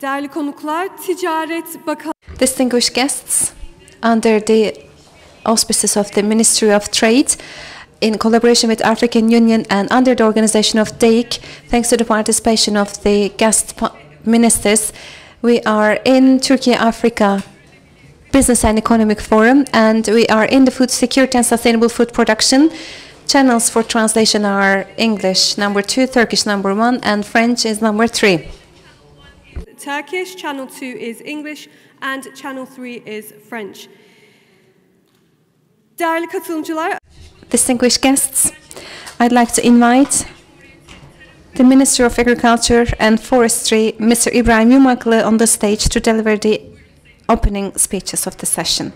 Değerli konuklar, Ticaret Bakanı... Distinguished guests, under the auspices of the Ministry of Trade, in collaboration with African Union and under the organization of DEİK, thanks to the participation of the guest ministers, we are in Türkiye Africa Business and Economic Forum, and we are in the food security and sustainable food production. Channels for translation are English number 2, Turkish number 1, and French is number 3. Turkish, channel 2 is English, and channel 3 is French. Değerli katılımcılar, distinguished guests, I'd like to invite the Minister of Agriculture and Forestry, Mr. İbrahim Yumaklı, on the stage to deliver the opening speeches of the session.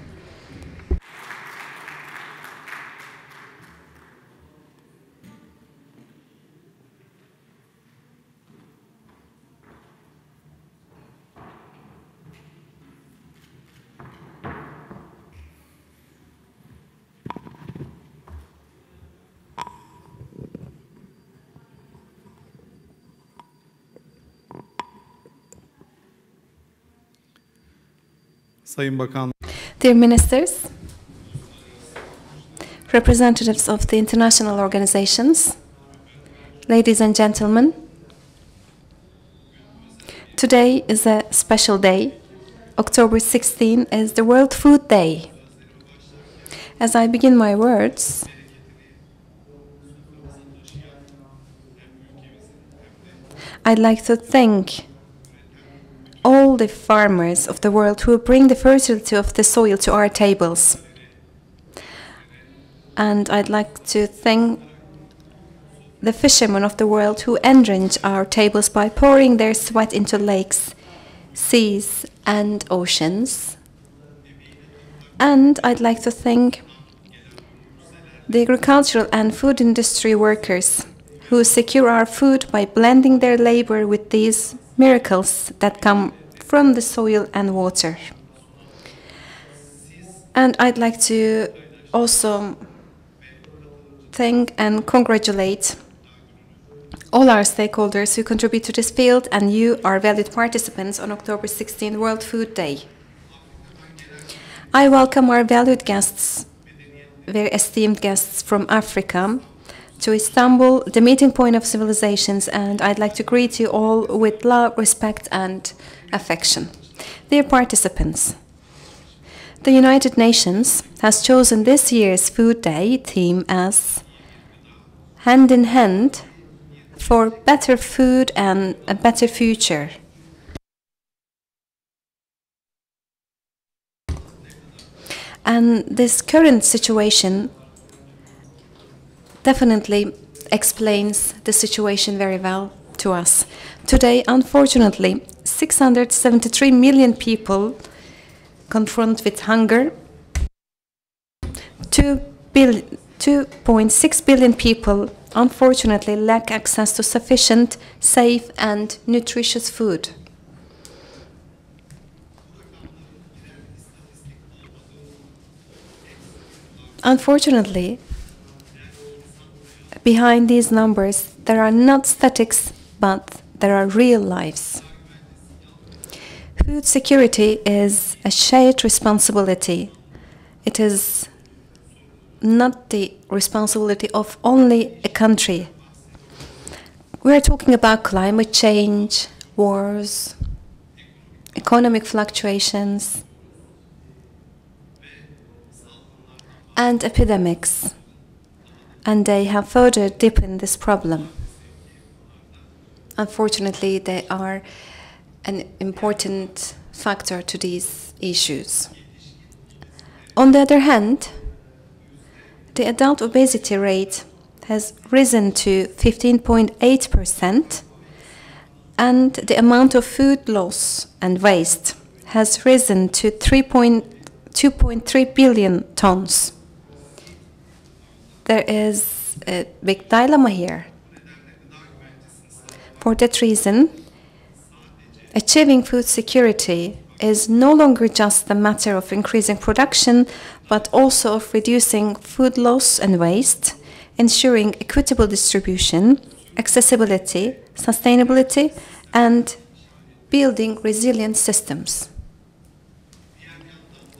Sayın Bakan, dear ministers, representatives of the international organizations, ladies and gentlemen, today is a special day. October 16 is the World Food Day. As I begin my words, I'd like to thank all the farmers of the world who bring the fertility of the soil to our tables. And I'd like to thank the fishermen of the world who enrich our tables by pouring their sweat into lakes, seas, and oceans. And I'd like to thank the agricultural and food industry workers who secure our food by blending their labor with these miracles that come from the soil and water. And I'd like to also thank and congratulate all our stakeholders who contribute to this field, and you, our valued participants, on October 16, World Food Day. I welcome our valued guests, very esteemed guests from Africa, to Istanbul, the meeting point of civilizations, and I'd like to greet you all with love, respect, and affection. Dear participants, the United Nations has chosen this year's Food Day theme as Hand in Hand for Better Food and a Better Future. And this current situation definitely explains the situation very well to us. Today, unfortunately, 673 million people confront with hunger. 2.6 billion people, unfortunately, lack access to sufficient, safe, and nutritious food. Unfortunately, behind these numbers, there are not statics, but there are real lives. Food security is a shared responsibility. It is not the responsibility of only a country. We are talking about climate change, wars, economic fluctuations, and epidemics. And they have further deepened this problem. Unfortunately, they are an important factor to these issues. On the other hand, the adult obesity rate has risen to 15.8%, and the amount of food loss and waste has risen to 2.3 billion tons. There is a big dilemma here. For that reason, achieving food security is no longer just a matter of increasing production, but also of reducing food loss and waste, ensuring equitable distribution, accessibility, sustainability, and building resilient systems.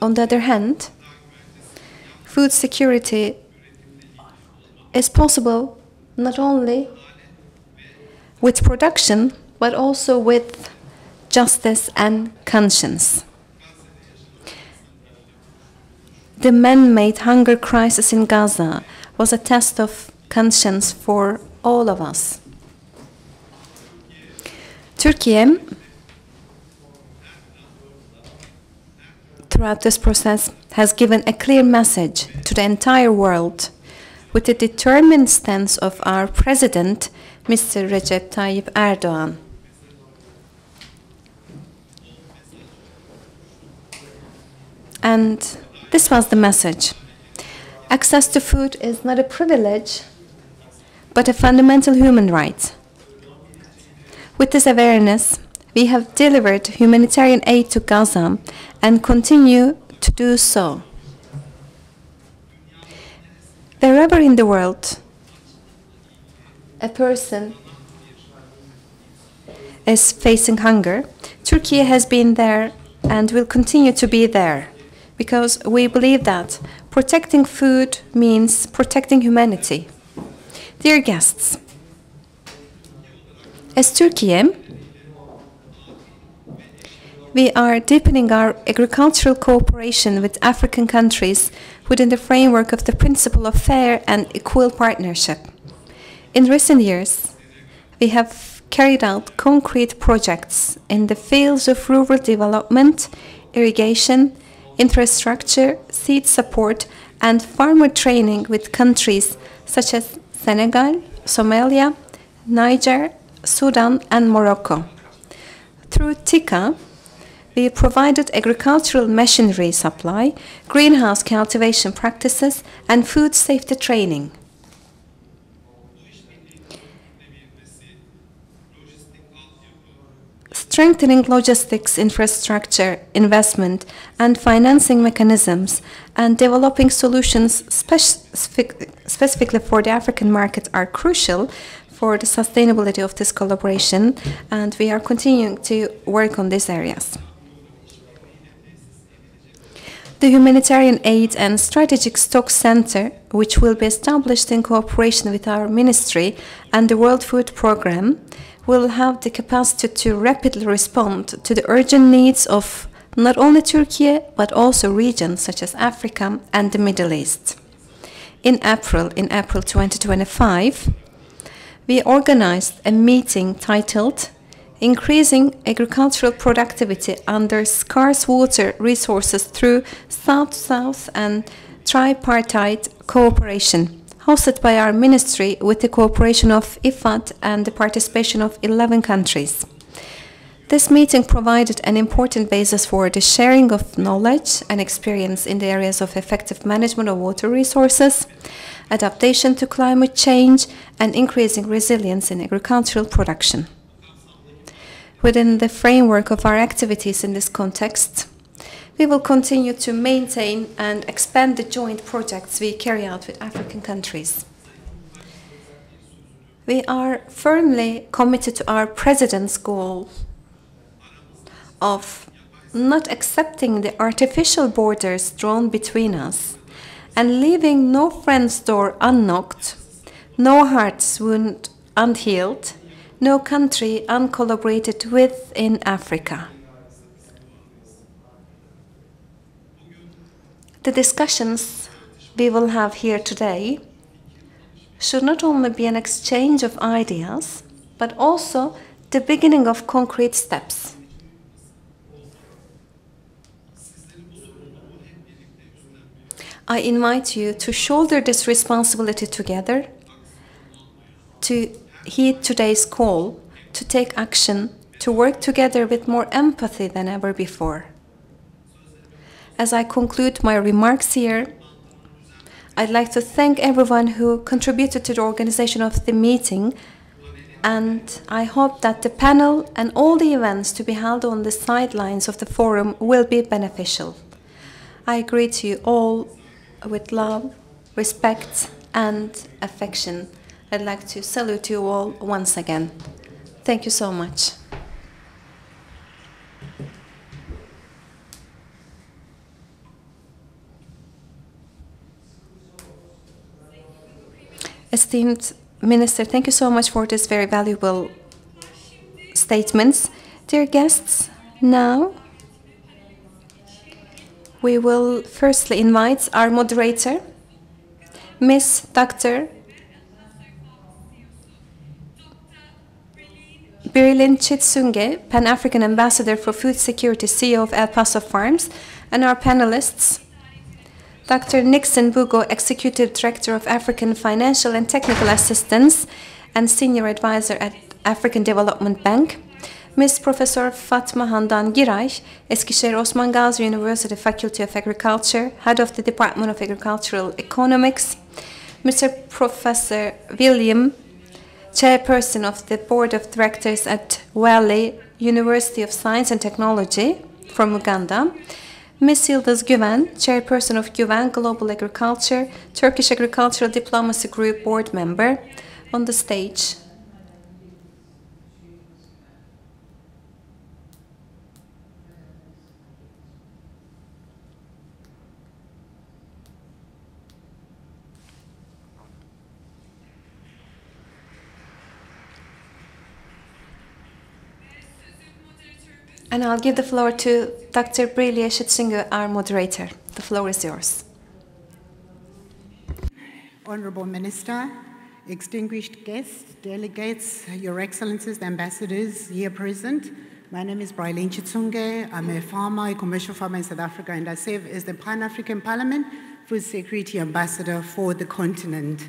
On the other hand, food security is possible not only with production, but also with justice and conscience. The man-made hunger crisis in Gaza was a test of conscience for all of us. Türkiye, throughout this process, has given a clear message to the entire world with the determined stance of our President, Mr. Recep Tayyip Erdoğan. And this was the message. Access to food is not a privilege, but a fundamental human right. With this awareness, we have delivered humanitarian aid to Gaza and continue to do so. Wherever in the world a person is facing hunger, Turkey has been there and will continue to be there, because we believe that protecting food means protecting humanity. Dear guests, as Türkiye, we are deepening our agricultural cooperation with African countries within the framework of the principle of fair and equal partnership. In recent years, we have carried out concrete projects in the fields of rural development, irrigation, infrastructure, seed support, and farmer training with countries such as Senegal, Somalia, Niger, Sudan, and Morocco. Through TİKA, we provided agricultural machinery supply, greenhouse cultivation practices, and food safety training. Strengthening logistics infrastructure, investment, and financing mechanisms, and developing solutions specifically for the African market are crucial for the sustainability of this collaboration, and we are continuing to work on these areas. The Humanitarian Aid and Strategic Stock Center, which will be established in cooperation with our ministry and the World Food Programme, will have the capacity to rapidly respond to the urgent needs of not only Turkey, but also regions such as Africa and the Middle East. In April 2025, we organized a meeting titled Increasing Agricultural Productivity Under Scarce Water Resources Through South-South and Tripartite Cooperation, hosted by our ministry with the cooperation of IFAD and the participation of 11 countries. This meeting provided an important basis for the sharing of knowledge and experience in the areas of effective management of water resources, adaptation to climate change, and increasing resilience in agricultural production. Within the framework of our activities in this context, we will continue to maintain and expand the joint projects we carry out with African countries. We are firmly committed to our President's goal of not accepting the artificial borders drawn between us and leaving no friend's door unknocked, no heart's wound unhealed, no country uncollaborated with in Africa. The discussions we will have here today should not only be an exchange of ideas, but also the beginning of concrete steps. I invite you to shoulder this responsibility together, to heed today's call, to take action, to work together with more empathy than ever before. As I conclude my remarks here, I'd like to thank everyone who contributed to the organization of the meeting, and I hope that the panel and all the events to be held on the sidelines of the forum will be beneficial. I greet you all with love, respect, and affection. I'd like to salute you all once again. Thank you so much. Esteemed Minister, thank you so much for this very valuable statements. Dear guests, now we will firstly invite our moderator, Miss Dr. Birilin Chitsunge, Pan-African Ambassador for Food Security, CEO of El Paso Farms, and our panelists, Dr. Nixon Bugo, Executive Director of African Financial and Technical Assistance and Senior Advisor at African Development Bank, Ms. Professor Fatma Handan Giray, Eskişehir Osman Gazi University Faculty of Agriculture, Head of the Department of Agricultural Economics, Mr. Professor William, Chairperson of the Board of Directors at Valley University of Science and Technology from Uganda, Ms. Yıldız Güven, Chairperson of Güven Global Agriculture, Turkish Agricultural Diplomacy Group Board Member, on the stage. And I'll give the floor to Dr. Birilin Chitsunge, our moderator. The floor is yours. Honorable Minister, distinguished guests, delegates, Your Excellencies, the ambassadors here present. My name is Birilin Chitsunge. I'm a farmer, a commercial farmer in South Africa, and I serve as the Pan-African Parliament Food Security Ambassador for the continent.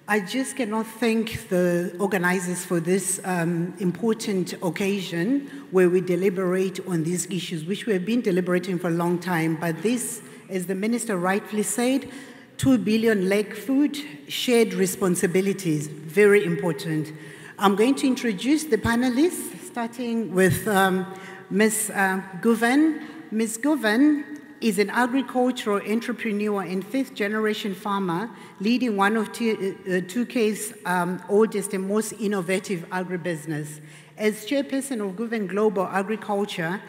I just cannot thank the organizers for this important occasion where we deliberate on these issues, which we have been deliberating for a long time. But this, as the Minister rightfully said, 2 billion leg food, shared responsibilities, very important. I'm going to introduce the panelists, starting with Ms. Guven. Ms. Guven is an agricultural entrepreneur and fifth-generation farmer, leading one of Türkiye's oldest and most innovative agribusiness. As chairperson of Guven Global Agriculture,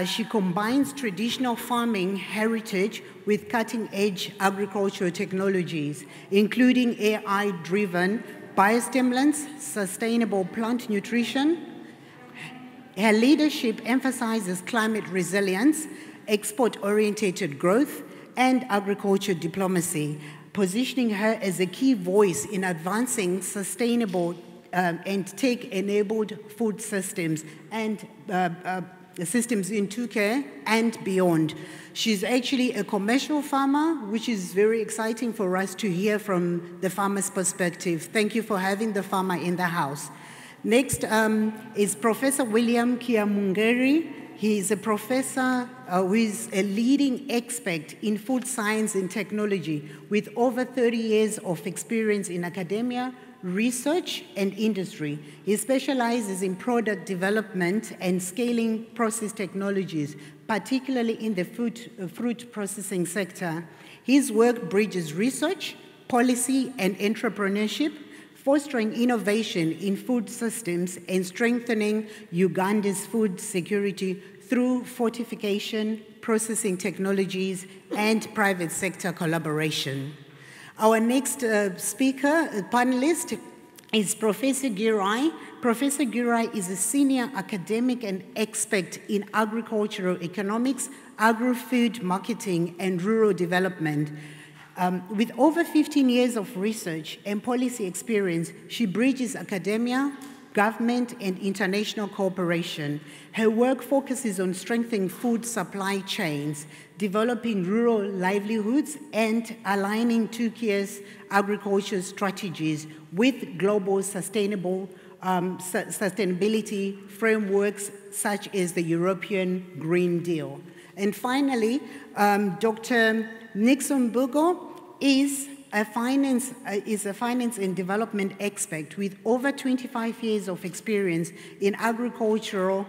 she combines traditional farming heritage with cutting-edge agricultural technologies, including AI-driven biostimulants, sustainable plant nutrition. Her leadership emphasizes climate resilience, export-oriented growth, and agriculture diplomacy, positioning her as a key voice in advancing sustainable and tech-enabled food systems and systems in Türkiye and beyond. She's actually a commercial farmer, which is very exciting for us to hear from the farmer's perspective. Thank you for having the farmer in the house. Next is Professor William Kiamungeri. He is a professor who is a leading expert in food science and technology with over 30 years of experience in academia, research, and industry. He specializes in product development and scaling process technologies, particularly in the fruit processing sector. His work bridges research, policy, and entrepreneurship, fostering innovation in food systems and strengthening Uganda's food security through fortification, processing technologies, and private sector collaboration. Our next panelist is Professor Giray. Professor Giray is a senior academic and expert in agricultural economics, agro-food marketing, and rural development. With over 15 years of research and policy experience, she bridges academia, government, and international cooperation. Her work focuses on strengthening food supply chains, developing rural livelihoods, and aligning Türkiye's agriculture strategies with global sustainability frameworks such as the European Green Deal. And finally, Dr. Nixon Bugo is a finance and development expert with over 25 years of experience in agriculture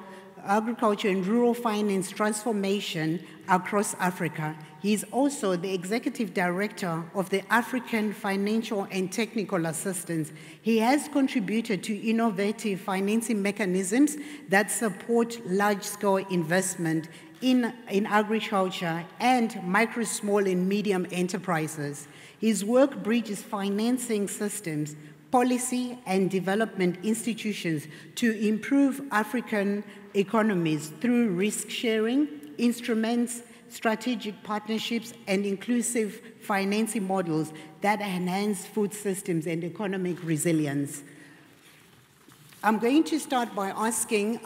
and rural finance transformation across Africa. He is also the executive director of the African Financial and Technical Assistance. He has contributed to innovative financing mechanisms that support large-scale investment in agriculture and micro, small, and medium enterprises. His work bridges financing systems, policy, and development institutions to improve African economies through risk sharing, instruments, strategic partnerships, and inclusive financing models that enhance food systems and economic resilience. I'm going to start by asking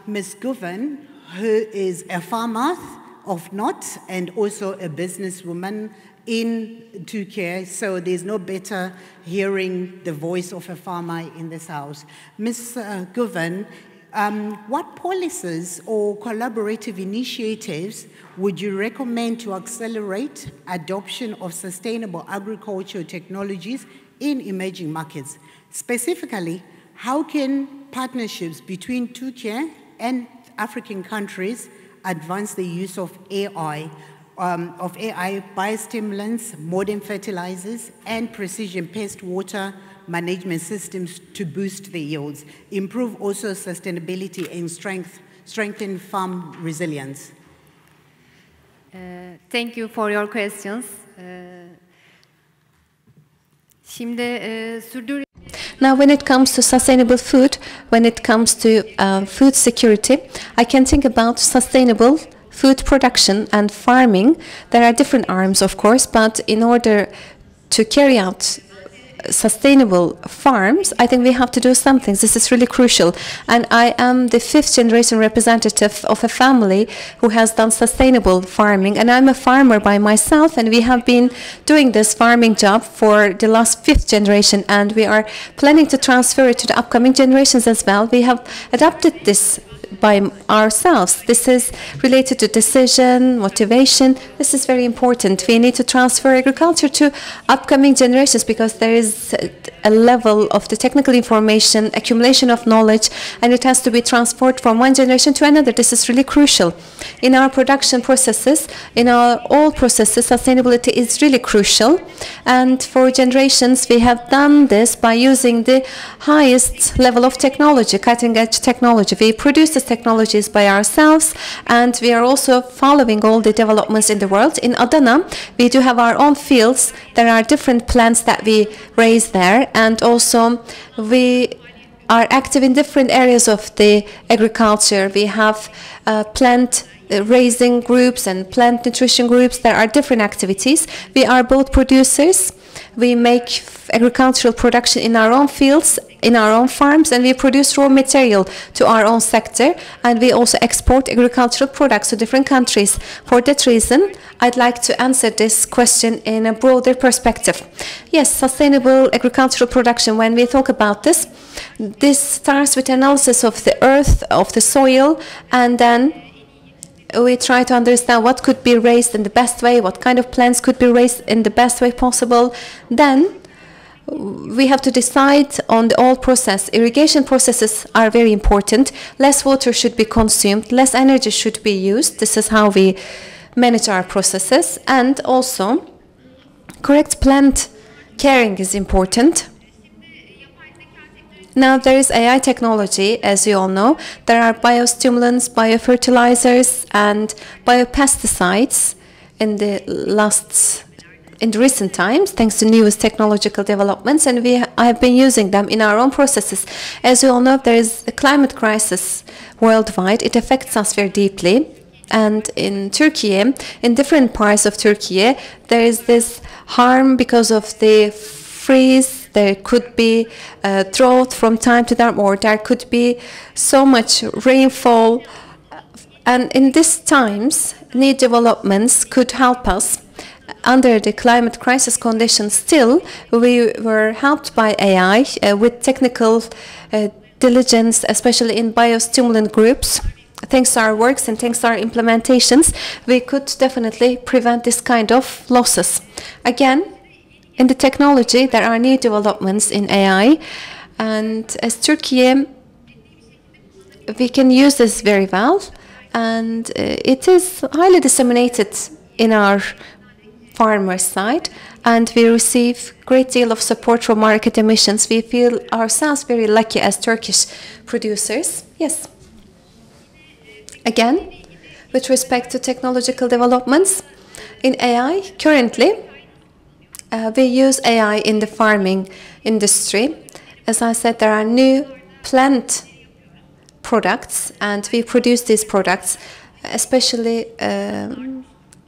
Ms. Guven, who is a farmer of Not and also a businesswoman in Türkiye, so there's no better hearing the voice of a farmer in this house. Ms. Guven, what policies or collaborative initiatives would you recommend to accelerate adoption of sustainable agricultural technologies in emerging markets? Specifically, how can partnerships between Türkiye and African countries advance the use of AI, biostimulants, modern fertilizers, and precision pest water management systems to boost the yields, improve also sustainability and strengthen farm resilience? Thank you for your questions. Now, when it comes to sustainable food, when it comes to food security, I can think about sustainable food production and farming. There are different arms, of course, but in order to carry out sustainable farms, I think we have to do some things. This is really crucial. And I am the 5th generation representative of a family who has done sustainable farming. And I'm a farmer by myself, and we have been doing this farming job for the last 5th generation, and we are planning to transfer it to the upcoming generations as well. We have adopted this by ourselves. This is related to decision, motivation. This is very important. We need to transfer agriculture to upcoming generations because there is a level of the technical information, accumulation of knowledge, and it has to be transferred from one generation to another. This is really crucial. In our production processes, in all processes, sustainability is really crucial. And for generations, we have done this by using the highest level of technology, cutting-edge technology. We produce these technologies by ourselves, and we are also following all the developments in the world. In Adana, we do have our own fields. There are different plants that we raise there, and also we are active in different areas of the agriculture. We have plant raising groups and plant nutrition groups. There are different activities. We are both producers. We make agricultural production in our own fields, in our own farms, and we produce raw material to our own sector, and we also export agricultural products to different countries. For that reason, I'd like to answer this question in a broader perspective. Yes, sustainable agricultural production, when we talk about this, this starts with analysis of the earth, of the soil, and then we try to understand what could be raised in the best way, what kind of plants could be raised in the best way possible. Then we have to decide on the whole process. Irrigation processes are very important. Less water should be consumed, less energy should be used. This is how we manage our processes. And also, correct plant caring is important. Now, there is AI technology, as you all know. There are biostimulants, biofertilizers, and biopesticides in the recent times, thanks to newest technological developments, and I have been using them in our own processes. As you all know, there is a climate crisis worldwide. It affects us very deeply. And in Türkiye, in different parts of Türkiye, there is this harm because of the freeze. There could be drought from time to time, or there could be so much rainfall. And in these times, new developments could help us. Under the climate crisis conditions, still, we were helped by AI with technical diligence, especially in biostimulant groups. Thanks to our works and thanks to our implementations, we could definitely prevent this kind of losses. Again, in the technology, there are new developments in AI, and as Türkiye, we can use this very well, and it is highly disseminated in our farmer side, and we receive a great deal of support from our academicians. We feel ourselves very lucky as Turkish producers. Yes. Again, With respect to technological developments in AI, currently we use AI in the farming industry. As I said, there are new plant products, and we produce these products, especially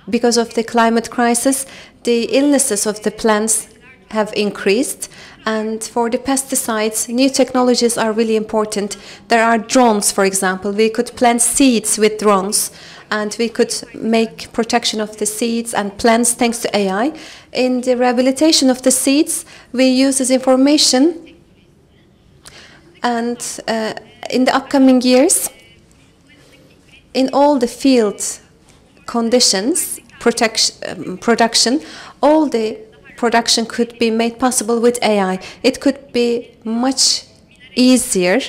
because of the climate crisis. The illnesses of the plants have increased, and for the pesticides, new technologies are really important. There are drones, for example. We could plant seeds with drones, and we could make protection of the seeds and plants thanks to AI. In the rehabilitation of the seeds, we use this information, and in the upcoming years, in all the field conditions, production, all the production could be made possible with AI. It could be much easier.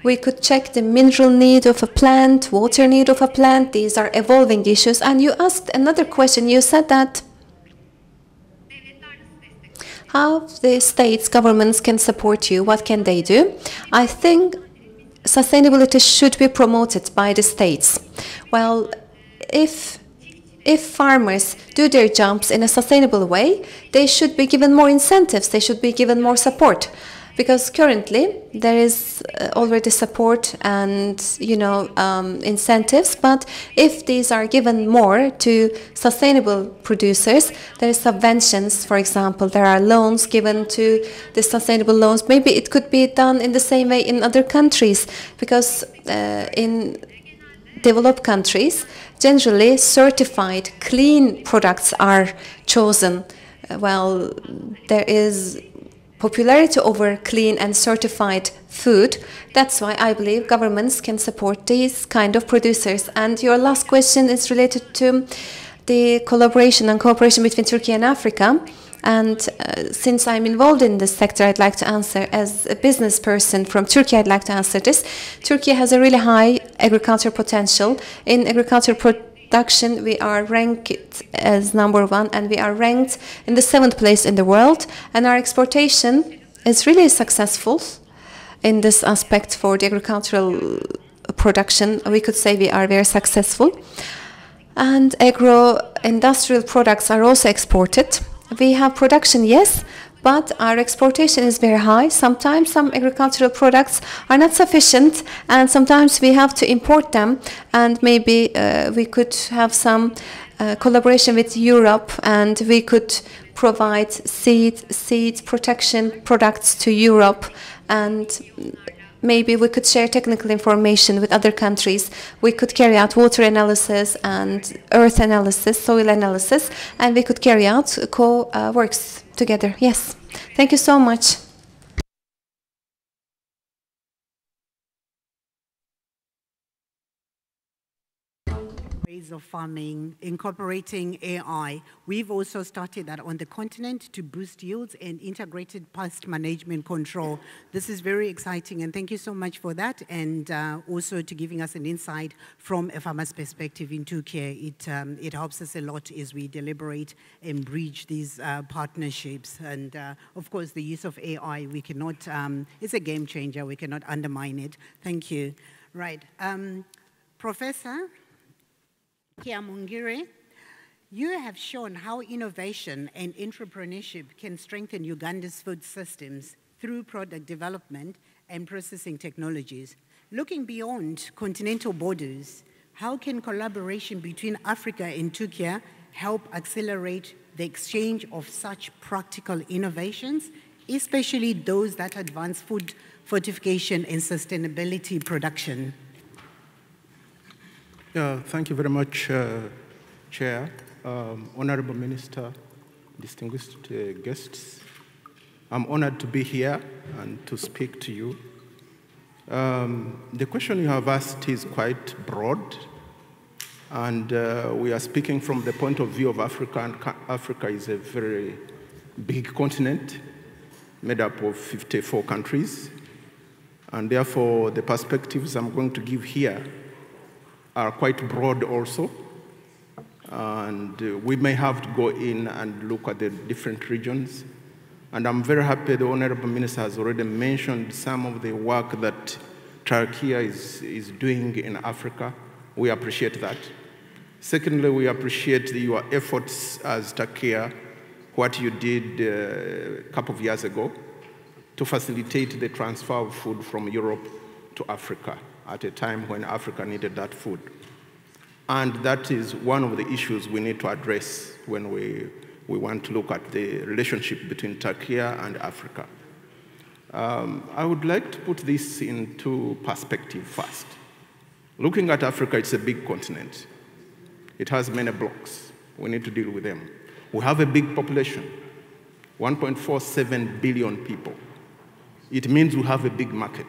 We could check the mineral need of a plant, water need of a plant. These are evolving issues. And you asked another question. You said that how the states, governments can support you. What can they do? I think sustainability should be promoted by the states. Well, if farmers do their jobs in a sustainable way, they should be given more incentives, they should be given more support. Because currently there is already support and incentives, but if these are given more to sustainable producers, there is subventions, for example, there are loans given to the sustainable loans. Maybe it could be done in the same way in other countries, because in developed countries, generally certified clean products are chosen. Well, there is popularity over clean and certified food. That's why I believe governments can support these kind of producers. And your last question is related to the collaboration and cooperation between Turkey and Africa. And since I'm involved in this sector, I'd like to answer. As a business person from Turkey, I'd like to answer this. Turkey has a really high agriculture potential. In agriculture production, we are ranked as #1, and we are ranked in the 7th place in the world. And our exportation is really successful in this aspect for the agricultural production. We could say we are very successful. And agro-industrial products are also exported. We have production, yes, but our exportation is very high. Sometimes some agricultural products are not sufficient, and sometimes we have to import them, and maybe we could have some collaboration with Europe, and we could provide seed protection products to Europe, and maybe we could share technical information with other countries. We could carry out water analysis and earth analysis, soil analysis, and we could carry out co-works together. Yes. Thank you so much. Ways of farming, incorporating AI. We've also started that on the continent to boost yields and integrated pest management control. This is very exciting, and thank you so much for that, and also to giving us an insight from a farmer's perspective in Türkiye. It helps us a lot as we deliberate and bridge these partnerships. And of course, the use of AI, we cannot, it's a game changer, we cannot undermine it. Thank you. Right. Professor Kiamungire, you have shown how innovation and entrepreneurship can strengthen Uganda's food systems through product development and processing technologies. Looking beyond continental borders, how can collaboration between Africa and Türkiye help accelerate the exchange of such practical innovations, especially those that advance food fortification and sustainability production? Thank you very much, Chair, Honorable Minister, distinguished guests. I'm honored to be here and to speak to you. The question you have asked is quite broad, and we are speaking from the point of view of Africa, and Africa is a very big continent made up of 54 countries, and therefore the perspectives I'm going to give here are quite broad also, and we may have to go in and look at the different regions. And I'm very happy the Honorable Minister has already mentioned some of the work that TÜRKİYE is doing in Africa. We appreciate that. Secondly, we appreciate your efforts as TÜRKİYE, what you did a couple of years ago to facilitate the transfer of food from Europe to Africa at a time when Africa needed that food. And that is one of the issues we need to address when we want to look at the relationship between TÜRKİYE and Africa. I would like to put this into perspective first. Looking at Africa, it's a big continent. It has many blocks. We need to deal with them. We have a big population, 1.47 billion people. It means we have a big market.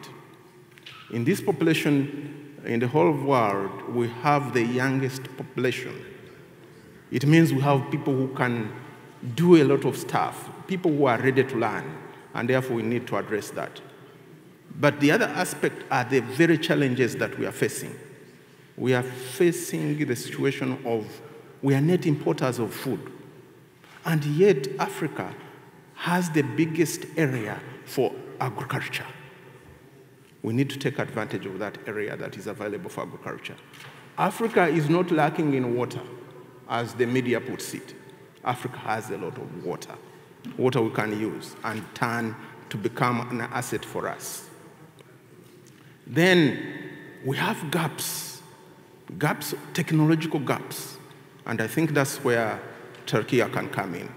In this population, in the whole world, we have the youngest population. It means we have people who can do a lot of stuff, people who are ready to learn, and therefore we need to address that. But the other aspect are the very challenges that we are facing. We are facing the situation of we are net importers of food, and yet Africa has the biggest area for agriculture. We need to take advantage of that area that is available for agriculture. Africa is not lacking in water, as the media puts it. Africa has a lot of water we can use and turn to become an asset for us. Then we have gaps, technological gaps, and I think that's where TÜRKİYE can come in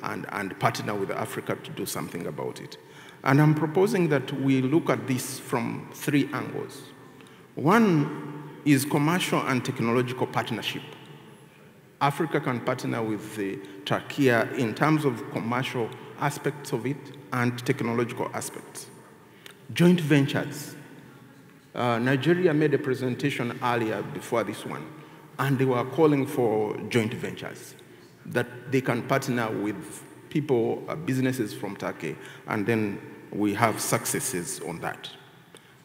and partner with Africa to do something about it. And I'm proposing that we look at this from 3 angles. One is commercial and technological partnership. Africa can partner with TÜRKİYE in terms of commercial aspects of it and technological aspects. Joint ventures. Nigeria made a presentation earlier before this one, and they were calling for joint ventures, that they can partner with people, businesses from Turkey, and then we have successes on that.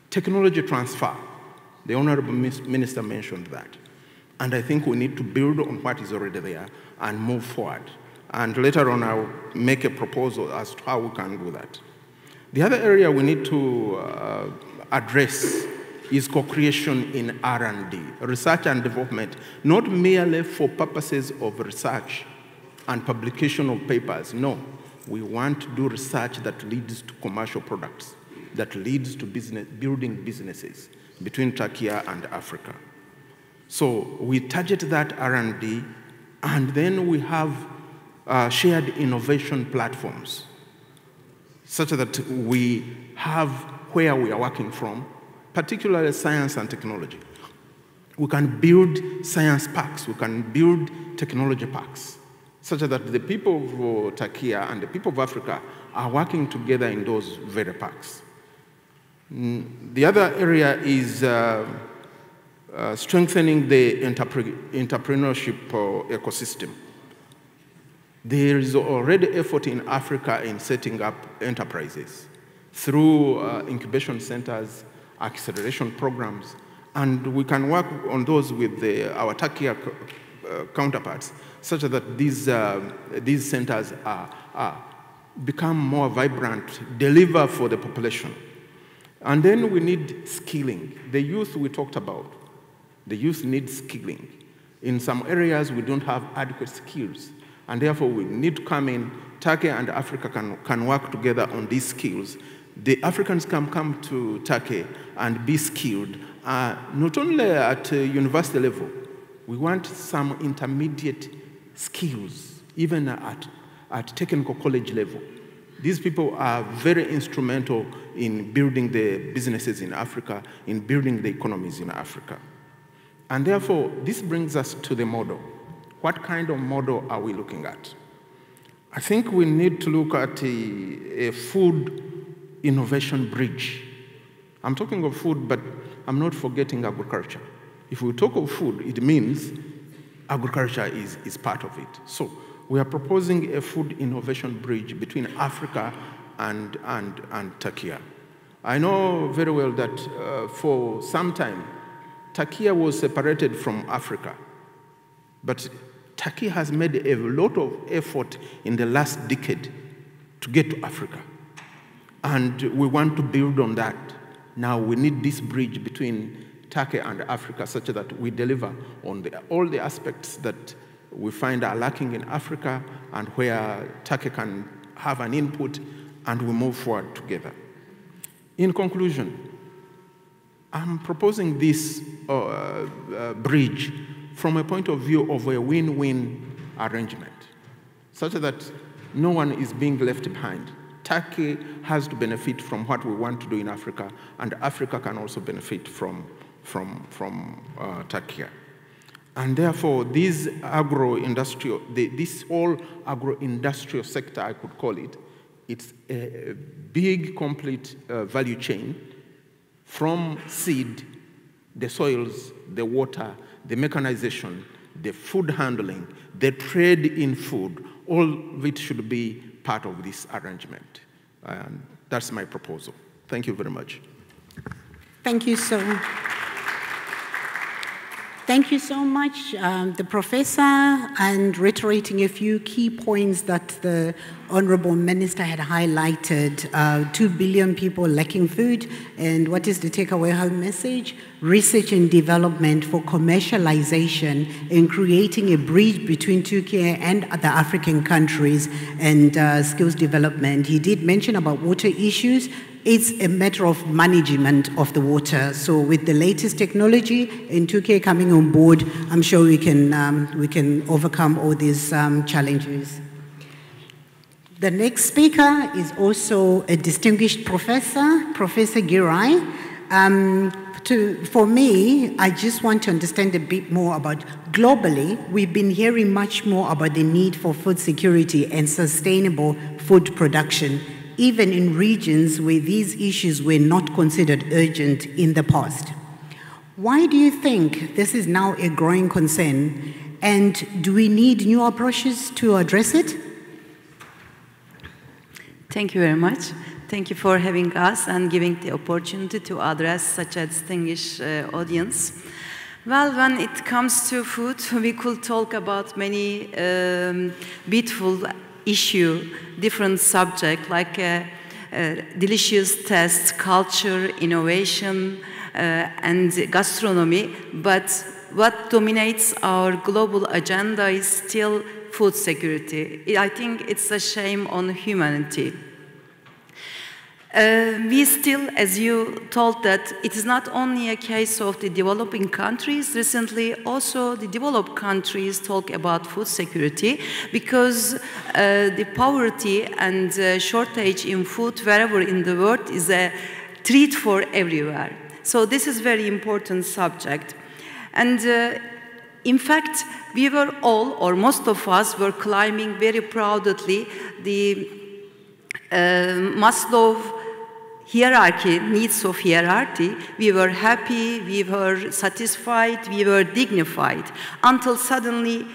Technology transfer. The Honorable Minister mentioned that. And I think we need to build on what is already there and move forward. And later on, I'll make a proposal as to how we can do that. The other area we need to address is co-creation in R&D, research and development, not merely for purposes of research and publication of papers. No, we want to do research that leads to commercial products, that leads to building businesses between TÜRKİYE and Africa. So we target that R&D, and then we have shared innovation platforms, such that we have where we are working from, particularly science and technology. We can build science parks, we can build technology parks, such that the people of TÜRKİYE and the people of Africa are working together in those very parks. The other area is strengthening the entrepreneurship ecosystem. There is already effort in Africa in setting up enterprises through incubation centers, acceleration programs, and we can work on those with our TÜRKİYE counterparts, such that these centers become more vibrant, deliver for the population. And then we need skilling. The youth we talked about, the youth needs skilling. In some areas, we don't have adequate skills, and therefore we need to come in. Turkey and Africa can work together on these skills. The Africans can come to Turkey and be skilled, not only at university level. We want some intermediate skills, even at technical college level. These people are very instrumental in building the businesses in Africa, in building the economies in Africa. And therefore, this brings us to the model. What kind of model are we looking at? I think we need to look at a food innovation bridge. I'm talking of food, but I'm not forgetting agriculture. If we talk of food, it means agriculture is part of it. So we are proposing a food innovation bridge between Africa and TÜRKİYE. I know very well that for some time, TÜRKİYE was separated from Africa. But TÜRKİYE has made a lot of effort in the last decade to get to Africa. And we want to build on that. Now we need this bridge between Turkey and Africa, such that we deliver on all the aspects that we find are lacking in Africa and where Turkey can have an input, and we move forward together. In conclusion, I'm proposing this bridge from a point of view of a win-win arrangement, such that no one is being left behind. Turkey has to benefit from what we want to do in Africa, and Africa can also benefit from Turkey. And therefore, this whole agro-industrial sector, I could call it, it's a big, complete value chain from seed, the soils, the water, the mechanization, the food handling, the trade in food. All of it should be part of this arrangement. And that's my proposal. Thank you very much. Thank you so much. Thank you so much, the professor, and reiterating a few key points that the Honorable Minister had highlighted. 2 billion people lacking food, and what is the takeaway home message? Research and development for commercialization and creating a bridge between Türkiye and the African countries, and skills development. He did mention about water issues. It's a matter of management of the water. So with the latest technology in Türkiye coming on board, I'm sure we can overcome all these challenges. The next speaker is also a distinguished professor, Professor Giray. For me, I just want to understand a bit more about globally, we've been hearing much more about the need for food security and sustainable food production, even in regions where these issues were not considered urgent in the past. Why do you think this is now a growing concern, and do we need new approaches to address it? Thank you very much. Thank you for having us and giving the opportunity to address such a distinguished audience. Well, when it comes to food, we could talk about many beautiful issues, different subjects like delicious taste, culture, innovation, and gastronomy. But what dominates our global agenda is still food security. I think it's a shame on humanity. We still, as you told, that it is not only a case of the developing countries. Recently, also the developed countries talk about food security because the poverty and shortage in food wherever in the world is a threat for everywhere. So this is a very important subject. And in fact, we were all, or most of us, were climbing very proudly the Maslow hierarchy, needs of hierarchy. We were happy, we were satisfied, we were dignified, until suddenly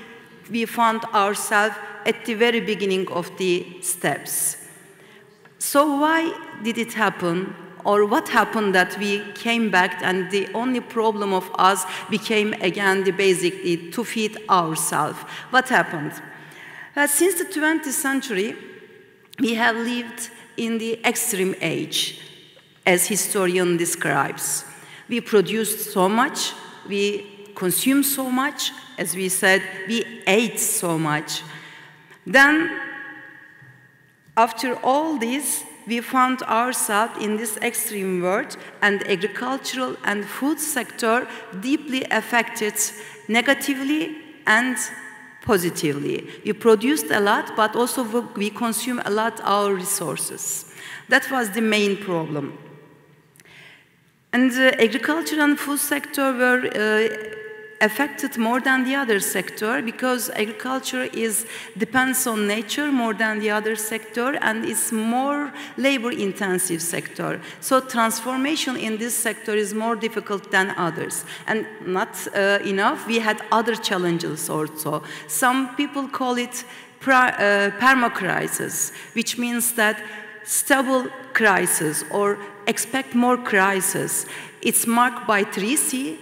we found ourselves at the very beginning of the steps. So why did it happen? Or what happened that we came back and the only problem of us became again the basically to feed ourselves? What happened? Since the 20th century, we have lived in the extreme age, as historian describes. We produced so much, we consumed so much, as we said, we ate so much. Then, after all this, we found ourselves in this extreme world, and agricultural and food sector deeply affected negatively and positively. We produced a lot, but also we consume a lot of our resources. That was the main problem. And the agriculture and food sector were affected more than the other sector because agriculture depends on nature more than the other sector and is more labor-intensive sector. So transformation in this sector is more difficult than others. And not enough, we had other challenges also. Some people call it perma-crisis, which means that stable crisis or expect more crisis. It's marked by 3C,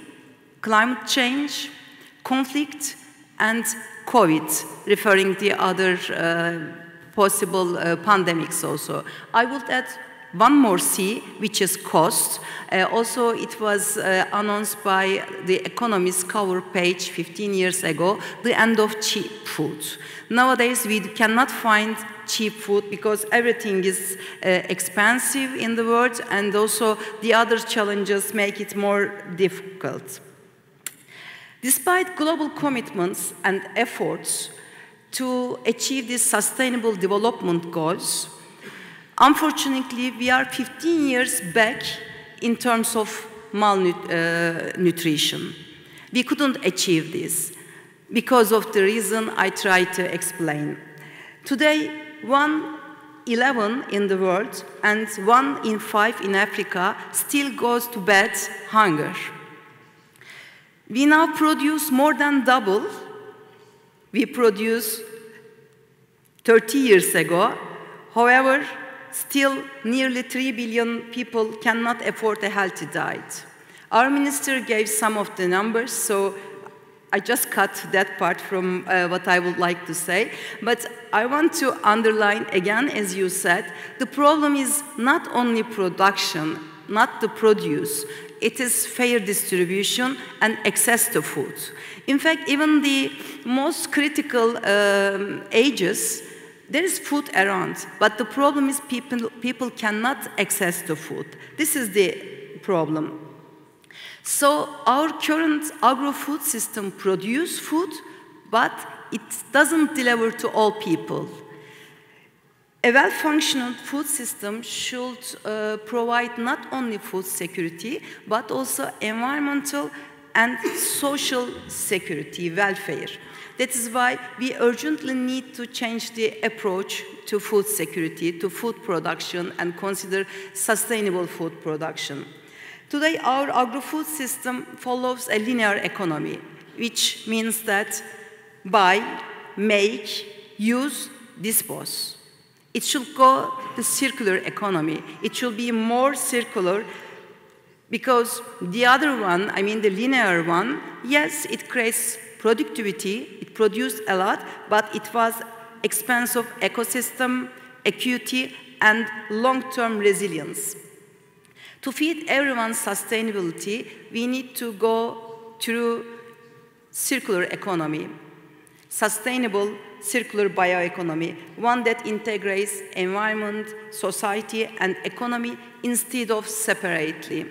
climate change, conflict, and COVID, referring to other possible pandemics also. I would add one more C, which is cost. Also, it was announced by the Economist cover page 15 years ago, the end of cheap food. Nowadays, we cannot find cheap food because everything is expensive in the world, and also the other challenges make it more difficult. Despite global commitments and efforts to achieve these sustainable development goals, unfortunately, we are 15 years back in terms of malnutrition. We couldn't achieve this because of the reason I tried to explain. Today, 1/11 in the world and 1 in 5 in Africa still goes to bed hunger. We now produce more than double we produced 30 years ago. However, still nearly 3 billion people cannot afford a healthy diet. Our minister gave some of the numbers, so I just cut that part from what I would like to say. But I want to underline again, as you said, the problem is not only production, not the produce. It is fair distribution and access to food. In fact, even the most critical ages, there is food around, but the problem is people cannot access the food. This is the problem. So our current agro-food system produces food, but it doesn't deliver to all people. A well-functioning food system should provide not only food security, but also environmental and social security, welfare. That is why we urgently need to change the approach to food security, to food production, and consider sustainable food production. Today, our agro-food system follows a linear economy, which means that buy, make, use, dispose. It should go to circular economy. It should be more circular because the other one, I mean the linear one, yes, it creates productivity, it produced a lot, but it was expense of ecosystem, equity, and long-term resilience. To feed everyone's sustainability, we need to go through circular economy, sustainable circular bioeconomy, one that integrates environment, society, and economy instead of separately.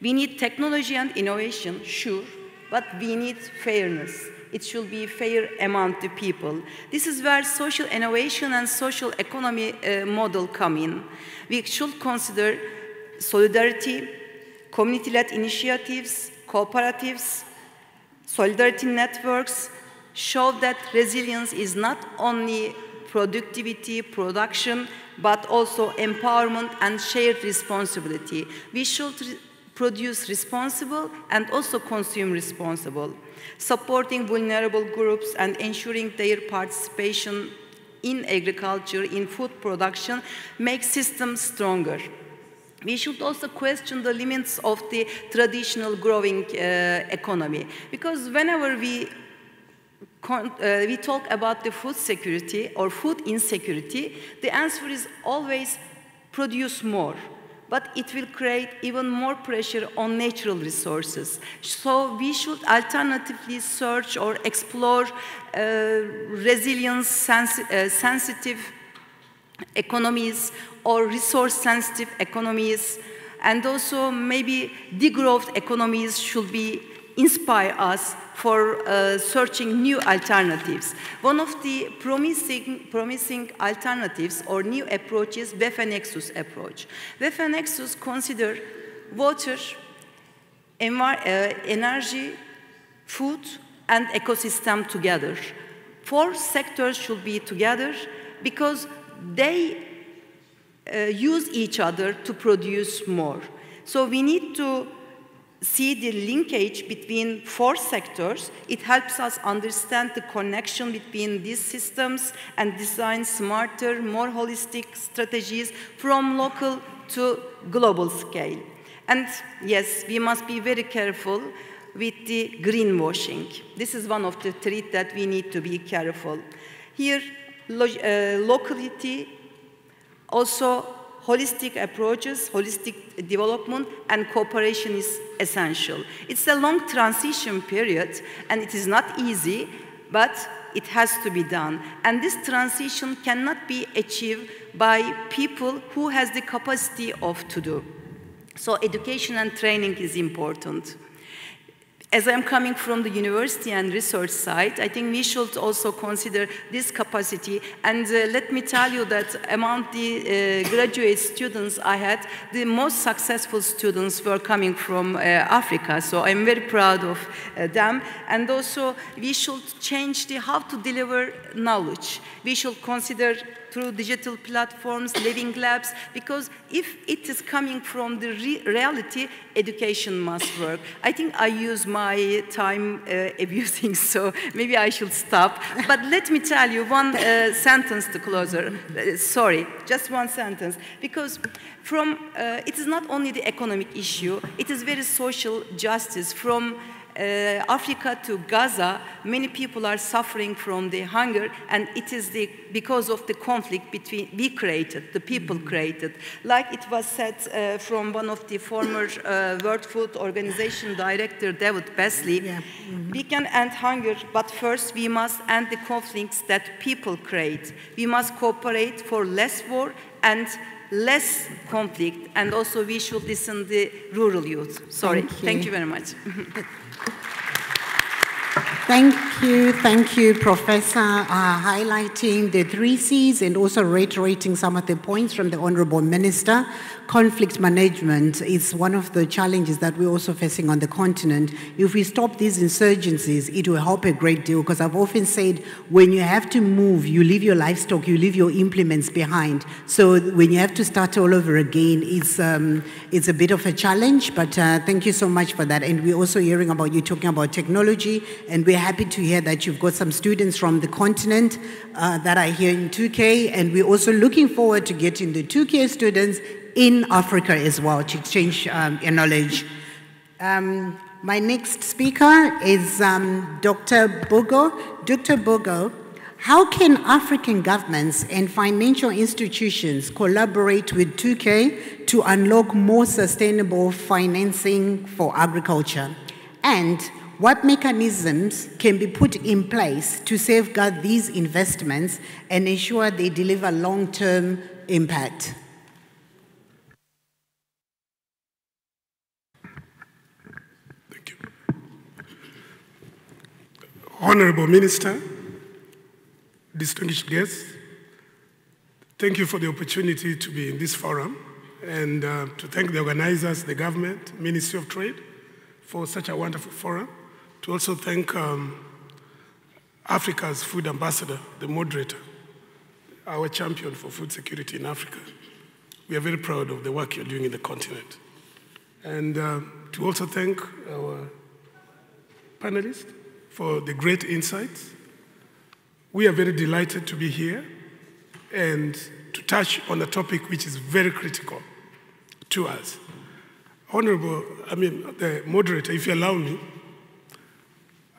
We need technology and innovation, sure, but we need fairness. It should be fair among the people. This is where social innovation and social economy model come in. We should consider solidarity, community-led initiatives, cooperatives, solidarity networks, show that resilience is not only productivity, production, but also empowerment and shared responsibility. We should produce responsible and also consume responsible, supporting vulnerable groups and ensuring their participation in agriculture, in food production, makes systems stronger. We should also question the limits of the traditional growing economy, because whenever we talk about the food security or food insecurity, the answer is always produce more. But it will create even more pressure on natural resources. So we should alternatively search or explore resilience-sensitive economies or resource-sensitive economies, and also maybe degrowth economies should be inspire us for searching new alternatives. One of the promising alternatives or new approaches, WEFA-Nexus approach. WEFA-Nexus consider water, energy, food, and ecosystem together. 4 sectors should be together because they use each other to produce more. So we need to see the linkage between 4 sectors. It helps us understand the connection between these systems and design smarter, more holistic strategies from local to global scale. And yes, we must be very careful with the greenwashing. This is one of the 3 that we need to be careful. Here, locality, also holistic approaches, holistic development, and cooperation is essential. It's a long transition period, and it is not easy, but it has to be done. And this transition cannot be achieved by people who has the capacity of to do. So education and training is important. As I'm coming from the university and research side, I think we should also consider this capacity. And let me tell you that among the graduate students I had, the most successful students were coming from Africa. So I'm very proud of them. And also, we should change how to deliver knowledge. We should consider through digital platforms, living labs, because if it is coming from the reality, education must work. I think I use my time abusing, so maybe I should stop. But let me tell you one sentence to close. Sorry, just one sentence. Because it is not only the economic issue, it is very social justice. From Africa to Gaza, many people are suffering from the hunger, and it is because of the conflict the people created. Like it was said from one of the former World Food Organization director, David Beasley, we can end hunger, but first we must end the conflicts that people create. We must cooperate for less war and less conflict, and also we should listen to the rural youth. Sorry, thank you very much. Thank you, Professor, highlighting the 3 C's and also reiterating some of the points from the Honorable Minister. Conflict management is one of the challenges that we're also facing on the continent. If we stop these insurgencies, it will help a great deal, because I've often said, when you have to move, you leave your livestock, you leave your implements behind. So when you have to start all over again, it's a bit of a challenge, but thank you so much for that. And we're also hearing about you talking about technology, and we're happy to hear that you've got some students from the continent that are here in Türkiye, and we're also looking forward to getting the Türkiye students in Africa as well to exchange knowledge. My next speaker is Dr. Bogo. Dr. Bogo, how can African governments and financial institutions collaborate with Türkiye to unlock more sustainable financing for agriculture? And what mechanisms can be put in place to safeguard these investments and ensure they deliver long-term impact? Thank you. Honorable Minister, distinguished guests, thank you for the opportunity to be in this forum, and to thank the organizers, the government, Ministry of Trade, for such a wonderful forum. To also thank Africa's food ambassador, the moderator, our champion for food security in Africa. We are very proud of the work you're doing in the continent. And to also thank our panelists for the great insights. We are very delighted to be here and to touch on a topic which is very critical to us. The moderator, if you allow me,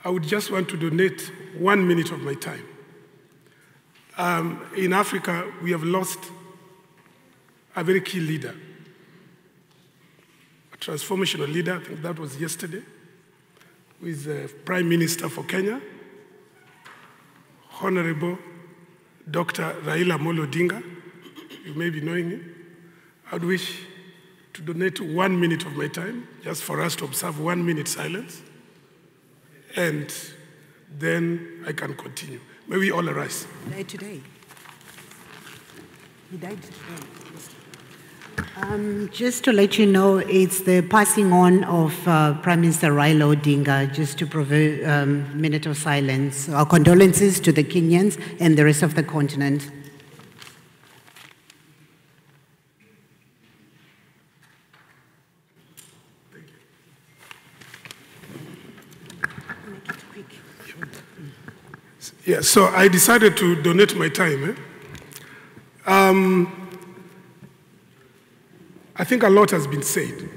I would just want to donate 1 minute of my time. In Africa, we have lost a very key leader, a transformational leader. I think that was yesterday, who is the Prime Minister for Kenya, Honorable Dr. Raila Amolo Odinga. You may be knowing him. I'd wish to donate 1 minute of my time, just for us to observe 1 minute silence. And then I can continue. May we all arise. He died today. He died today. Just to let you know, it's the passing on of Prime Minister Raila Odinga, just to provide a minute of silence. Our condolences to the Kenyans and the rest of the continent. Yeah, so I decided to donate my time. I think a lot has been said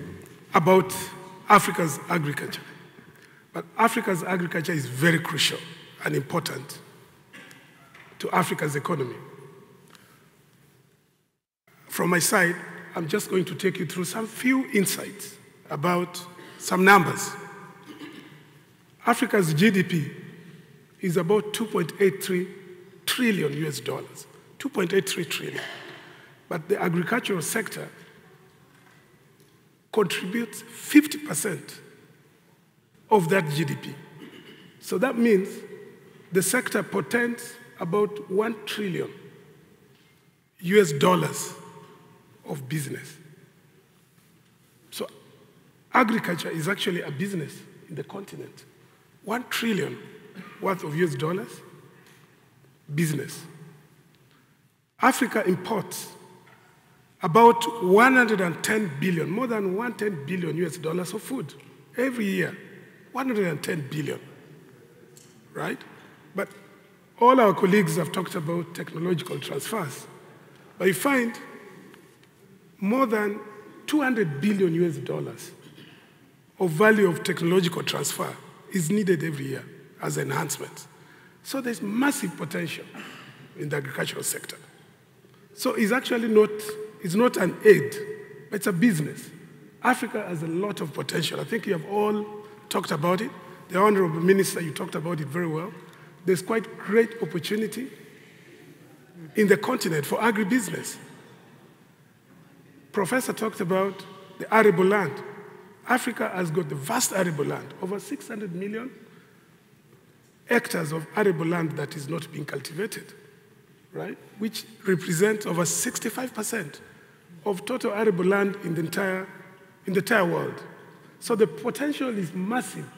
about Africa's agriculture. But Africa's agriculture is very crucial and important to Africa's economy. from my side, I'm just going to take you through some few insights about some numbers. Africa's GDP is about 2.83 trillion US dollars, 2.83 trillion. But the agricultural sector contributes 50% of that GDP. So that means the sector portends about 1 trillion US dollars of business. So agriculture is actually a business in the continent. 1 trillion worth of US dollars, business. Africa imports about 110 billion, more than 110 billion US dollars of food every year. 110 billion, right? But all our colleagues have talked about technological transfers. But you find more than 200 billion US dollars of value of technological transfer is needed every year as enhancements. So there's massive potential in the agricultural sector. So it's actually not an aid, but it's a business. Africa has a lot of potential. I think you have all talked about it. The Honorable Minister, you talked about it very well. There's quite great opportunity in the continent for agribusiness. Professor talked about the arable land. Africa has got the vast arable land, over 600 million hectares of arable land that is not being cultivated, right? Which represents over 65% of total arable land in the entire world. So the potential is massive.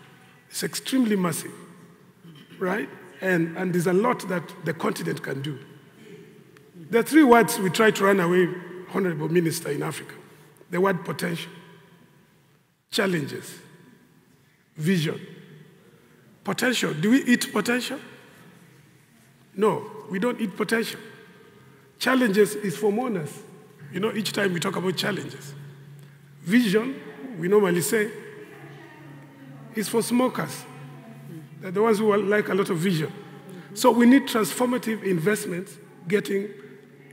It's extremely massive, right? And there's a lot that the continent can do. There are 3 words we try to run away, Honorable Minister, in Africa. The word potential, challenges, vision. Potential, do we eat potential? No, we don't eat potential. Challenges is for mourners. You know, each time we talk about challenges. Vision, we normally say, is for smokers. They're the ones who like a lot of vision. So we need transformative investments getting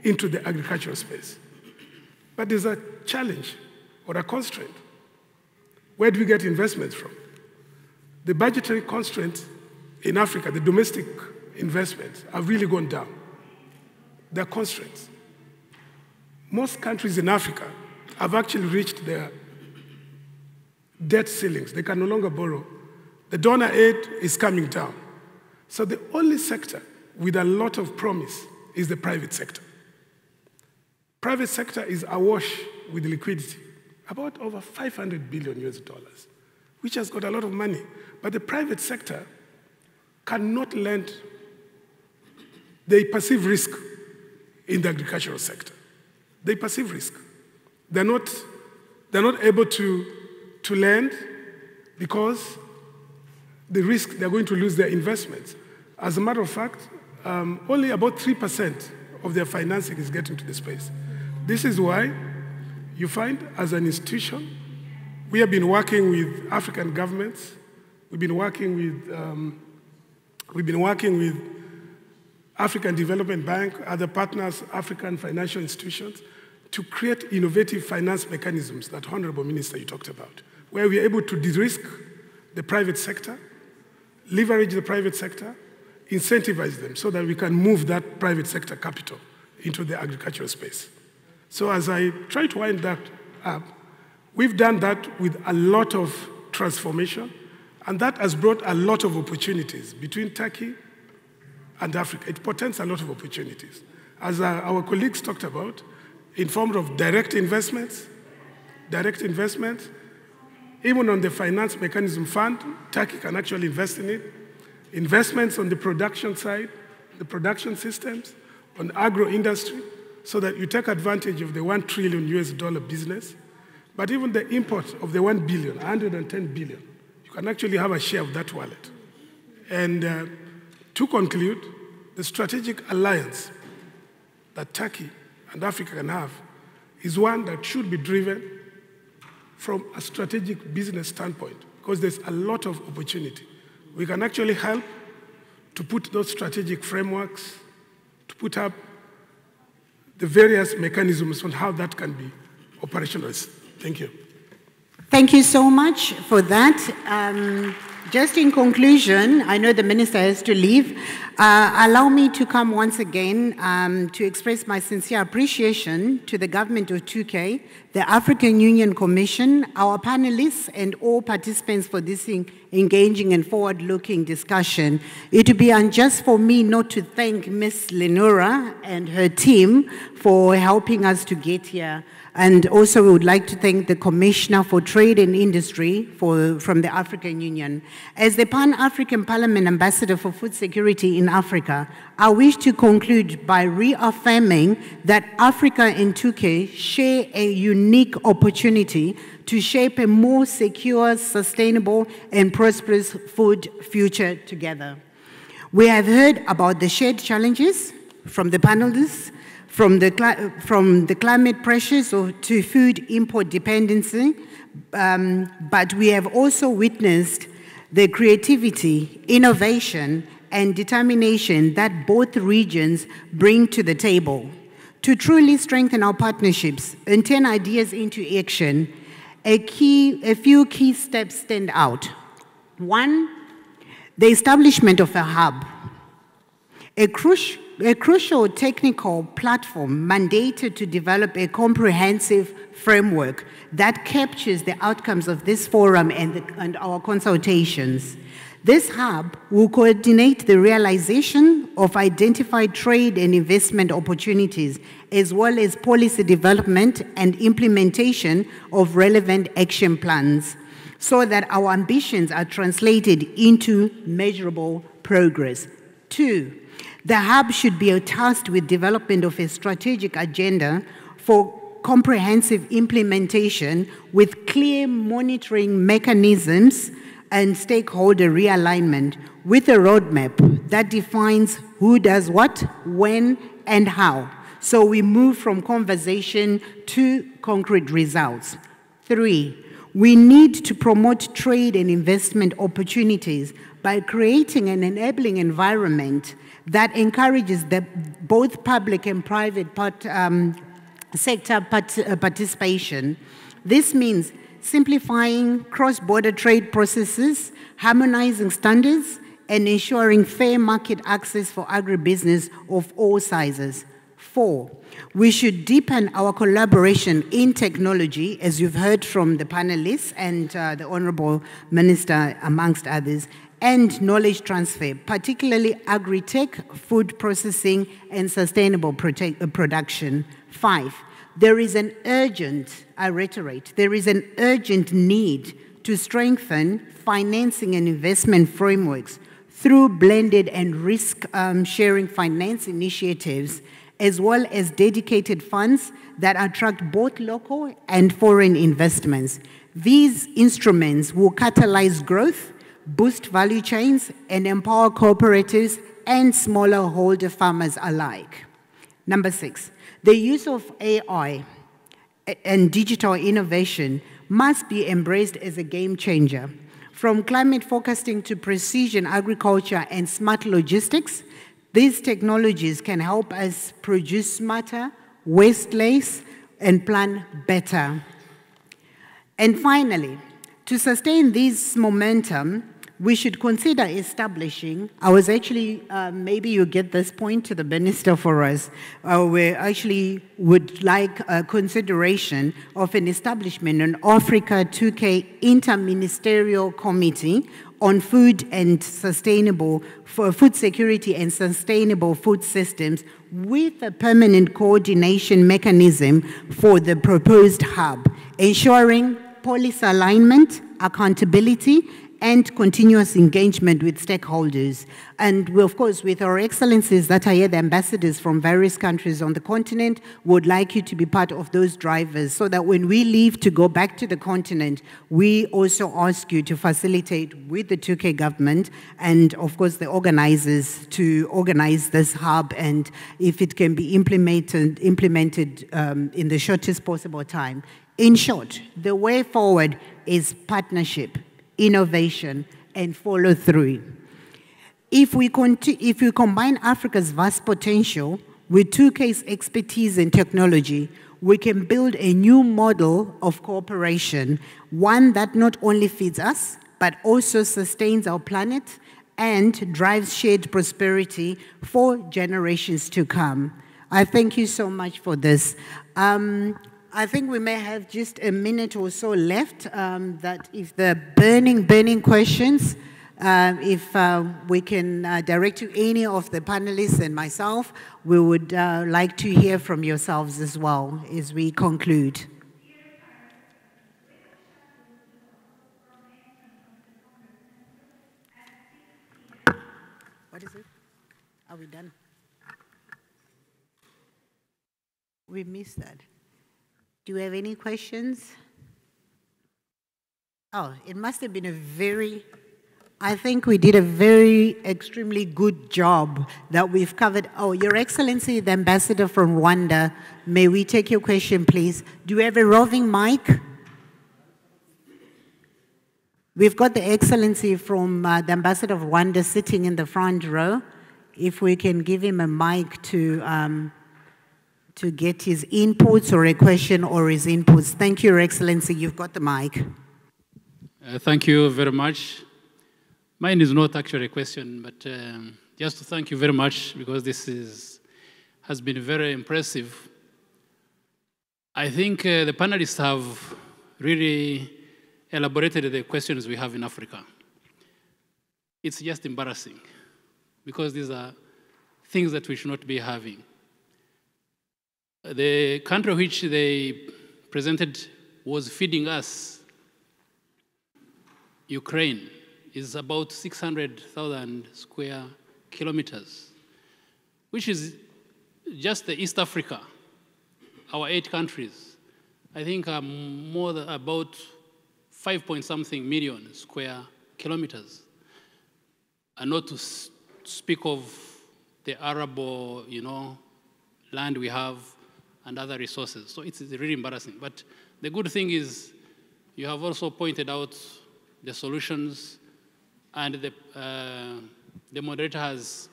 into the agricultural space. But there's a challenge or a constraint. Where do we get investments from? The budgetary constraints in Africa, the domestic investments, have really gone down. There are constraints. Most countries in Africa have actually reached their debt ceilings. They can no longer borrow. The donor aid is coming down. So the only sector with a lot of promise is the private sector. Private sector is awash with liquidity, about over 500 billion US dollars, which has got a lot of money. But the private sector cannot lend. They perceive risk in the agricultural sector. They perceive risk. They're not able to lend because the risk they're going to lose their investments. As a matter of fact, only about 3% of their financing is getting to the space. This is why you find, as an institution, we have been working with African governments. We've been working with African Development Bank, other partners, African financial institutions, to create innovative finance mechanisms that Honorable Minister you talked about, where we are able to de-risk the private sector, leverage the private sector, incentivize them so that we can move that private sector capital into the agricultural space. So as I try to wind that up, we've done that with a lot of transformation, and that has brought a lot of opportunities between Turkey and Africa. It portends a lot of opportunities. As our colleagues talked about, in form of direct investments, even on the finance mechanism fund, Turkey can actually invest in it. Investments on the production side, the production systems, on agro-industry, so that you take advantage of the 1 trillion US dollar business. But even the import of the 1 billion, 110 billion, you can actually have a share of that wallet. And to conclude, the strategic alliance that Turkey and Africa can have is one that should be driven from a strategic business standpoint, because there's a lot of opportunity. We can actually help to put those strategic frameworks, to put up the various mechanisms on how that can be operationalized. Thank you. Thank you so much for that. Just in conclusion, I know the minister has to leave. Allow me to come once again to express my sincere appreciation to the government of Turkey, the African Union Commission, our panelists, and all participants for this engaging and forward-looking discussion. It would be unjust for me not to thank Ms. Lenora and her team for helping us to get here. And also we would like to thank the Commissioner for Trade and Industry from the African Union. As the Pan-African Parliament Ambassador for Food Security in Africa, I wish to conclude by reaffirming that Africa and Turkey share a unique opportunity to shape a more secure, sustainable, and prosperous food future together. We have heard about the shared challenges from the panelists, from the climate pressures to food import dependency, but we have also witnessed the creativity, innovation, and determination that both regions bring to the table. To truly strengthen our partnerships and turn ideas into action, a few key steps stand out. One, the establishment of a hub. A crucial technical platform mandated to develop a comprehensive framework that captures the outcomes of this forum and our consultations. This hub will coordinate the realization of identified trade and investment opportunities, as well as policy development and implementation of relevant action plans, so that our ambitions are translated into measurable progress. Two, the hub should be tasked with development of a strategic agenda for comprehensive implementation with clear monitoring mechanisms and stakeholder realignment, with a roadmap that defines who does what, when, and how. So we move from conversation to concrete results. Three, we need to promote trade and investment opportunities by creating an enabling environment that encourages both public and private sector participation. This means simplifying cross-border trade processes, harmonizing standards, and ensuring fair market access for agribusiness of all sizes. Four, we should deepen our collaboration in technology, as you've heard from the panelists and the Honorable Minister, amongst others, and knowledge transfer, particularly agri-tech, food processing, and sustainable production. Five, there is an urgent, I reiterate, there is an urgent need to strengthen financing and investment frameworks through blended and risk-sharing finance initiatives, as well as dedicated funds that attract both local and foreign investments. These instruments will catalyze growth, boost value chains, and empower cooperatives and smaller holder farmers alike. Number six, the use of AI and digital innovation must be embraced as a game changer. From climate forecasting to precision agriculture and smart logistics, these technologies can help us produce smarter, waste less, and plan better. And finally, to sustain this momentum, we should consider establishing, I was actually, maybe you get this point to the minister for us, we actually would like a consideration of an establishment, an Africa-Turkey Interministerial Committee on food security and sustainable food systems, with a permanent coordination mechanism for the proposed hub, ensuring policy alignment, accountability, and continuous engagement with stakeholders. And we, of course, with our excellencies that are here, the ambassadors from various countries on the continent, would like you to be part of those drivers, so that when we leave to go back to the continent, we also ask you to facilitate with the Turkey government and, of course, the organizers to organize this hub, and if it can be implemented in the shortest possible time. In short, the way forward is partnership, innovation, and follow through. If we combine Africa's vast potential with TÜRKİYE's expertise in technology, we can build a new model of cooperation, one that not only feeds us, but also sustains our planet and drives shared prosperity for generations to come. I thank you so much for this. I think we may have just a minute or so left, that if the burning questions, if we can direct to any of the panelists and myself, we would like to hear from yourselves as well as we conclude. What is it? Are we done? We missed that. Do you have any questions? Oh, it must have been I think we did a very extremely good job that we've covered. Oh, Your Excellency, the Ambassador from Rwanda, may we take your question, please? Do you have a roving mic? We've got the Excellency from the Ambassador of Rwanda sitting in the front row. If we can give him a mic to get his inputs or a question or his inputs. Thank you, Your Excellency. You've got the mic. Thank you very much. Mine is not actually a question, but just to thank you very much because this has been very impressive. I think the panelists have really elaborated the questions we have in Africa. It's just embarrassing because these are things that we should not be having. The country which they presented was feeding us, Ukraine, is about 600,000 square kilometers, which is just the East Africa, our 8 countries. I think more than about 5-point-something million square kilometers, and not to speak of the arable, land we have and other resources. So it's really embarrassing. But the good thing is you have also pointed out the solutions, and the moderator has,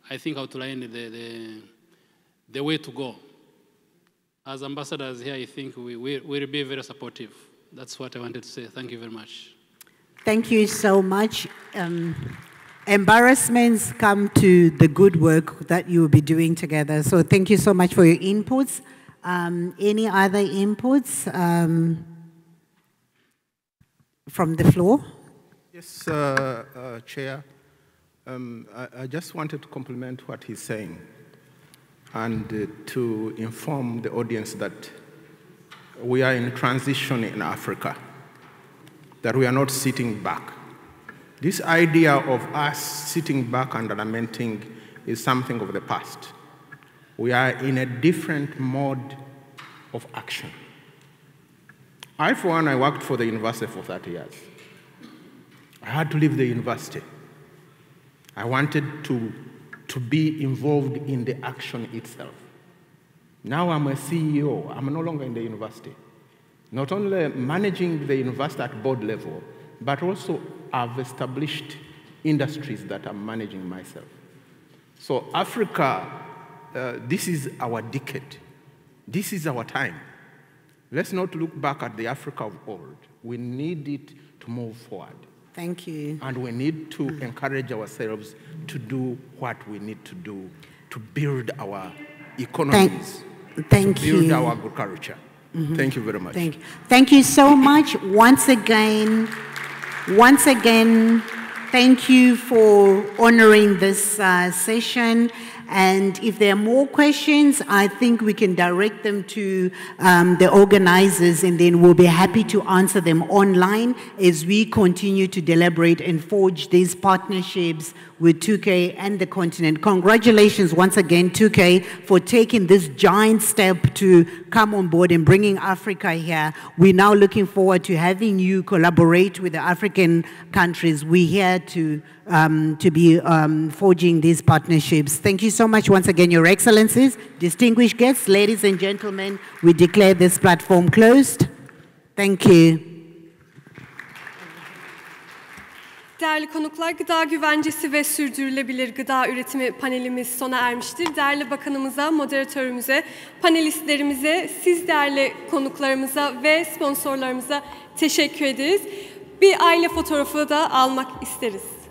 I think, outlined the way to go. As ambassadors here, I think we'll be very supportive. That's what I wanted to say. Thank you very much. Thank you so much. Embarrassments come to the good work that you will be doing together. So thank you so much for your inputs. Any other inputs from the floor? Yes, Chair. I just wanted to compliment what he's saying and to inform the audience that we are in transition in Africa, that we are not sitting back. This idea of us sitting back and lamenting is something of the past. We are in a different mode of action. I, for one, I worked for the university for 30 years. I had to leave the university. I wanted to be involved in the action itself. Now I'm a CEO. I'm no longer in the university. Not only managing the university at board level, but also I've established industries that I'm managing myself. So Africa, this is our decade. This is our time. Let's not look back at the Africa of old. We need it to move forward. Thank you. And we need to encourage ourselves to do what we need to do to build our economies, to build our agriculture. Thank you very much. Thank you so much. Once again, thank you for honoring this session. And if there are more questions, I think we can direct them to the organizers, and then we'll be happy to answer them online as we continue to deliberate and forge these partnerships with TÜRKİye and the continent. Congratulations once again, TÜRKİye, for taking this giant step to come on board and bringing Africa here. We're now looking forward to having you collaborate with the African countries. We're here to be forging these partnerships. Thank you so much once again, Your Excellencies, distinguished guests, ladies and gentlemen. We declare this platform closed. Thank you. değerli konuklar, gıda güvencesi ve sürdürülebilir gıda üretimi panelimiz sona ermiştir. Değerli bakanımıza, moderatörümüze, panelistlerimize, siz değerli konuklarımıza ve sponsorlarımıza teşekkür ederiz. Bir aile fotoğrafı da almak isteriz.